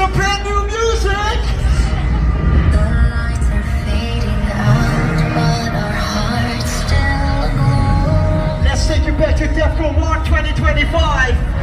some brand new music. The lights are fading out, but our hearts still glow. Let's take you back to Defcon Mark 2025.